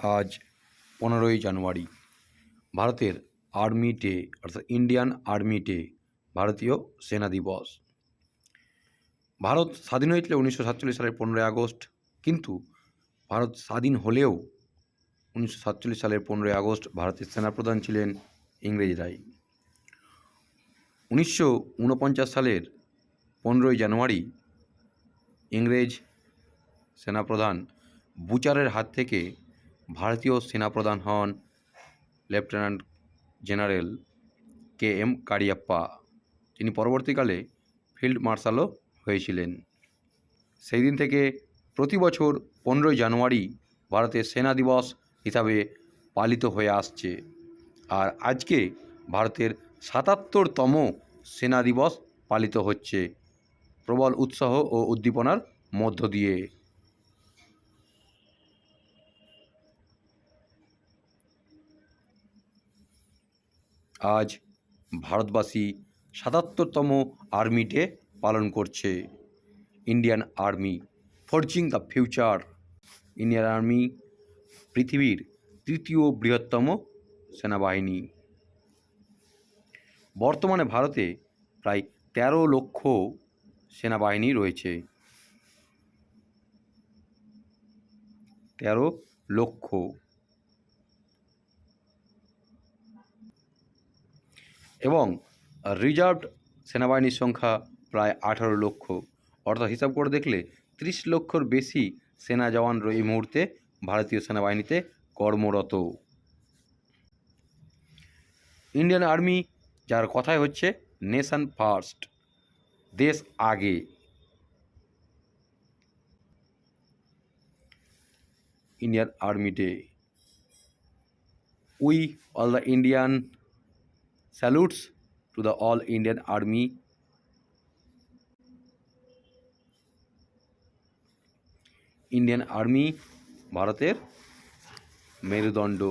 আজ 15ই জানুয়ারি ভারতের army day অর্থাৎ ইন্ডিয়ান আর্মি ডে, ভারতীয় সেনা দিবস। ভারত স্বাধীন হয়েছিল 1947 সালের 15ই আগস্ট, কিন্তু ভারত স্বাধীন হলেও 1947 সালের 15ই আগস্ট ভারতের সেনাপ্রধান ছিলেন ইংরেজরাই। 1949 সালের 15ই জানুয়ারি ইংরেজ সেনাপ্রধান বুচারের হাত থেকে ভারতীয় সেনাপ্রধান হন লেফটেন্যান্ট জেনারেল KM কারিয়াপ্পা। তিনি পরবর্তীকালে ফিল্ড মার্শালও হয়েছিলেন। সেই দিন থেকে প্রতি বছর 15ই জানুয়ারি ভারতের সেনা দিবস হিসাবে পালিত হয়ে আসছে। আর আজকে ভারতের 77তম সেনা দিবস পালিত হচ্ছে প্রবল উৎসাহ ও উদ্দীপনার মধ্য দিয়ে। আজ ভারতবাসী 77তম আর্মি ডে পালন করছে। Indian army forging the future. Indian army পৃথিবীর তৃতীয় বৃহত্তম সেনাবাহিনী। বর্তমানে ভারতে প্রায় 13 লক্ষ সেনাবাহিনী রয়েছে। 13 লক্ষ। এবং রিজার্ভড সেনাবাহিনীর সংখ্যা প্রায় 18 লক্ষ। অর্থাৎ হিসাব করে দেখলে 30 লক্ষর বেশি সেনা জওয়ান এই মুহূর্তে ভারতীয় সেনাবাহিনীতে কর্মরত। ইন্ডিয়ান আর্মি যার কথাই হচ্ছে নেশন ফার্স্ট, দেশ আগে। Indian Army Day. We all the Indian salutes to the all Indian Army. Indian Army ভারতের মেরুদণ্ড।